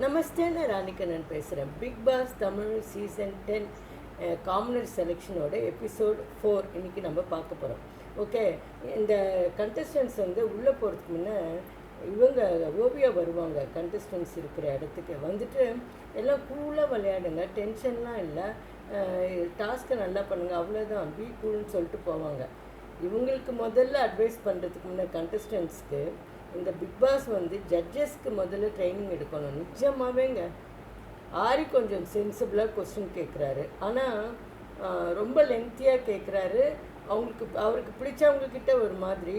நமஸ்தே, நான் ராணிகண்ணன் பேசுகிறேன். Bigg Boss Tamil season 10 commoner செலெக்ஷனோட எபிசோட் 4 இன்றைக்கி நம்ம பார்க்க போகிறோம். ஓகே, இந்த கண்டஸ்டன்ஸ் வந்து உள்ளே போகிறதுக்கு முன்னே இவங்க ஓவியா வருவாங்க. கண்டஸ்டன்ஸ் இருக்கிற இடத்துக்கு வந்துட்டு எல்லாம் கூலாக விளையாடுங்க, டென்ஷன்லாம் இல்லை, டாஸ்க்கை நல்லா பண்ணுங்கள், அவ்வளோதான், பி கூல்னு சொல்லிட்டு போவாங்க. இவங்களுக்கு முதல்ல அட்வைஸ் பண்ணுறதுக்கு முன்னே கண்டஸ்டன்ஸ்க்கு இந்த பிக் பாஸ் வந்து ஜட்ஜஸ்க்கு முதல்ல ட்ரைனிங் எடுக்கணும். நிஜமாகவேங்க ஆரி கொஞ்சம் சென்சிபிளாக கொஸ்டின் கேட்குறாரு, ஆனால் ரொம்ப லென்த்தியாக கேட்குறாரு. அவருக்கு பிடிச்சவங்கக்கிட்ட ஒரு மாதிரி,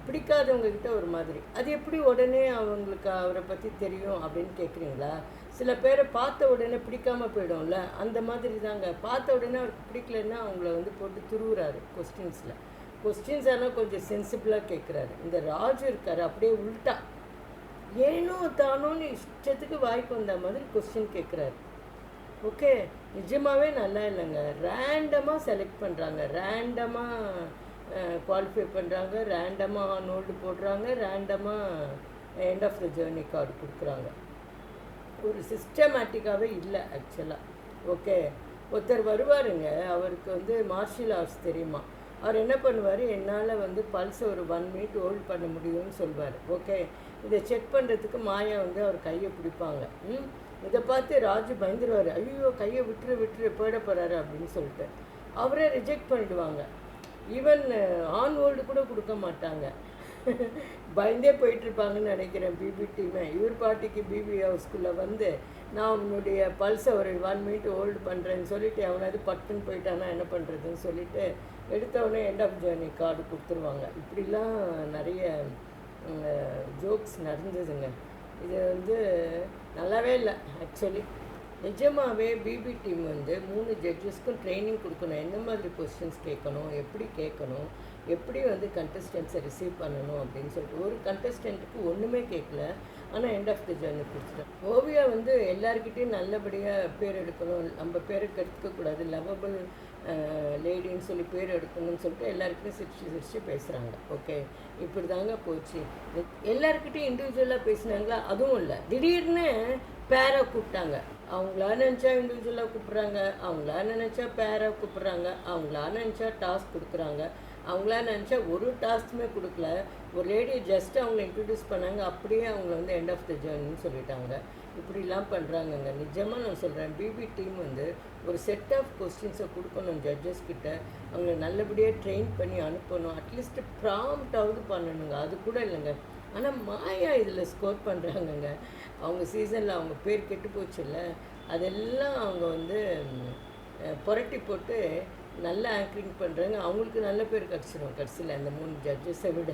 பிடிக்காதவங்கக்கிட்ட ஒரு மாதிரி. அது எப்படி உடனே அவங்களுக்கு அவரை பற்றி தெரியும் அப்படின்னு கேட்குறீங்களா? சில பேரை பார்த்த உடனே பிடிக்காமல் போயிடும்ல, அந்த மாதிரி தாங்க. பார்த்த உடனே அவருக்கு பிடிக்கலன்னா அவங்கள வந்து போட்டு துருவுறாரு கொஸ்டின்ஸ் ஆனால் கொஞ்சம் சென்சிபிளாக கேட்குறாரு. இந்த ராஜு இருக்கார் அப்படியே உள்டா, ஏனோ தானோன்னு இஷ்டத்துக்கு வாய்க்கு வந்த மாதிரி கொஸ்டின் கேட்குறாரு. ஓகே, நிஜமாகவே நல்லா இல்லைங்க. ரேண்டமாக செலக்ட் பண்ணுறாங்க, ரேண்டமாக குவாலிஃபை பண்ணுறாங்க, ரேண்டமாக நோல்டு போடுறாங்க, ரேண்டமாக end of the journey card கொடுக்குறாங்க. ஒரு சிஸ்டமேட்டிக்காகவே இல்லை ஆக்சுவலாக. ஓகே, ஒருத்தர் வருவாருங்க, அவருக்கு வந்து மார்ஷியல் ஆர்ட்ஸ் தெரியுமா. அவர் என்ன பண்ணுவார், என்னால் வந்து பல்ஸை ஒரு 1 மினிட் ஹோல்ட் பண்ண முடியும்னு சொல்வார். ஓகே, இதை செக் பண்ணுறதுக்கு மாயா வந்து அவர் கையை பிடிப்பாங்க. இதை பார்த்து ராஜு பயந்துருவார், ஐயோ கையை விட்டுரு போயிட போகிறாரு அப்படின்னு சொல்லிட்டு அவரே ரிஜெக்ட் பண்ணிடுவாங்க. ஈவன் ஆன் ஹோல்டு கூட கொடுக்க மாட்டாங்க. பயந்தே போயிட்டுருப்பாங்கன்னு நினைக்கிறேன் பிபி டீமை. இவர் பாட்டிக்கு பிபி ஹவுஸ்குள்ளே வந்து நான் உன்னுடைய பல்ஸை ஒரு 1 மினிட் ஹோல்டு பண்ணுறேன்னு சொல்லிவிட்டு அவனாவது பட்டுன்னு போயிட்டானா என்ன பண்ணுறதுன்னு சொல்லிவிட்டு எடுத்தவொடனே எண்ட் ஆஃப் ஜேர்னி கார்டு கொடுத்துருவாங்க. இப்படிலாம் நிறைய ஜோக்ஸ் நடந்ததுங்க. இது வந்து நல்லாவே இல்லை ஆக்சுவலி. நிஜமாகவே பிபி டீம் வந்து 3 ஜட்ஜஸ்க்கும் ட்ரைனிங் கொடுக்கணும். என்ன மாதிரி கொஸ்டின்ஸ் கேட்கணும், எப்படி கேட்கணும், எப்படி வந்து கண்டஸ்டன்ஸை ரிசீவ் பண்ணணும் அப்படின்னு சொல்லிட்டு. ஒரு கண்டஸ்டண்ட்டுக்கு ஒன்றுமே கேட்கல, ஆனால் எண்ட் ஆஃப் த ஜேர்னி கொடுத்துட்டேன். ஓவியா வந்து எல்லாருக்கிட்டையும் நல்லபடியாக பேர் எடுக்கணும், நம்ம பேருக்கு எடுத்துக்கக்கூடாது, லவ்வபிள் லேடின்னு சொல்லி பேர் எடுக்கணும்னு சொல்லிட்டு எல்லாருக்கிட்டையும் சிரிச்சு பேசுகிறாங்க. ஓகே, இப்படி தாங்க போச்சு. எல்லாருக்கிட்டையும் இண்டிவிஜுவலாக பேசினாங்களா? அதுவும் இல்லை, திடீர்னு பேராக கூப்பிட்டாங்க. அவங்களா நினச்சா இண்டிவிஜுவலாக கூப்பிட்றாங்க, அவங்களா நினச்சா பேராக கூப்பிட்றாங்க, அவங்களா நினச்சா டாஸ்க் கொடுக்குறாங்க, அவங்களா நினச்சா ஒரு டாஸ்க்குமே கொடுக்கல. ஒரு லேடியை ஜஸ்ட் அவங்கள இன்ட்ரடியூஸ் பண்ணாங்க, அப்படியே அவங்க வந்து எண்ட் ஆஃப் த ஜேர்னின்னு சொல்லிட்டாங்க. இப்படிலாம் பண்ணுறாங்கங்க. நிஜமாக நான் சொல்கிறேன், பிபி டீம் வந்து ஒரு செட் ஆஃப் கொஸ்டின்ஸை கொடுக்கணும் ஜட்ஜஸ்கிட்ட, அவங்கள நல்லபடியாக ட்ரெயின் பண்ணி அனுப்பணும், அட்லீஸ்ட் ப்ராம்ப்டாவது பண்ணணுங்க. அது கூட இல்லைங்க. ஆனால் மாயா இதில் ஸ்கோர் பண்ணுறாங்கங்க. அவங்க சீசனில் அவங்க பேர் கெட்டு போச்சுல்ல, அதெல்லாம் அவங்க வந்து புரட்டி போட்டு நல்ல ஆக்டிங் பண்ணுறாங்க. அவங்களுக்கு நல்ல பேர் கிடச்சிரும் கடைசியில். அந்த 3 ஜட்ஜஸை விட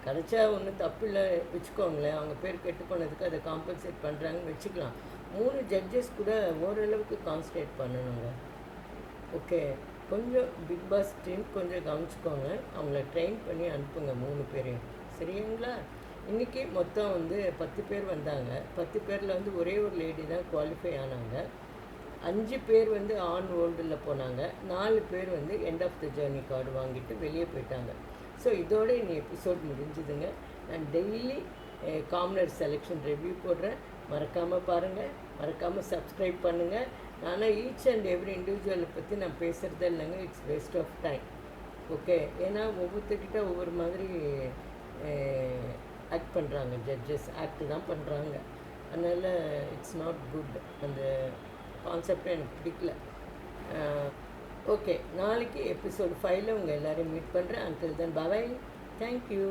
கிடச்சா ஒன்றும் தப்பு இல்லை வச்சுக்கோங்களேன். அவங்க பேர் கெட்டு போனதுக்கு அதை காம்பன்சேட் பண்ணுறாங்கன்னு வச்சுக்கலாம். 3 ஜட்ஜஸ் கூட ஓரளவுக்கு கான்சன்ட்ரேட் பண்ணணுங்க. ஓகே, கொஞ்சம் பிக் பாஸ் டீம் கொஞ்சம் கவனிச்சுக்கோங்க, அவங்கள ட்ரெயின் பண்ணி அனுப்புங்க 3 பேரையும், சரிங்களா? இன்றைக்கி மொத்தம் வந்து 10 பேர் வந்தாங்க. 10 பேரில் வந்து ஒரே ஒரு லேடி தான் குவாலிஃபை ஆனாங்க. 5 பேர் வந்து ஆன் ஹோல்டில் போனாங்க, 4 பேர் வந்து end of the journey card வாங்கிட்டு வெளியே போயிட்டாங்க. ஸோ இதோட இன்னி எபிசோட் முடிஞ்சுதுங்க. நான் டெய்லி காமனர் செலெக்ஷன் ரிவ்யூ போடுறேன், மறக்காமல் பாருங்கள், மறக்காமல் சப்ஸ்கிரைப் பண்ணுங்கள். ஆனால் ஈச் அண்ட் எவ்ரி இண்டிவிஜுவலை பற்றி நான் பேசுகிறதே இல்லைங்க, it's waste of time. Okay, ஏன்னா ஒவ்வொருத்தர்கிட்ட ஒவ்வொரு மாதிரி ஆக்ட் பண்ணுறாங்க, ஜட்ஜஸ் ஆக்ட் தான் பண்ணுறாங்க. அதனால் இட்ஸ் நாட் குட். அந்த கான்செப்டை எனக்கு பிடிக்கல. ஓகே, நாளைக்கு எபிசோட் 5ல் உங்கள் எல்லோரையும் மீட் பண்ணுறேன். Until then bye, thank you.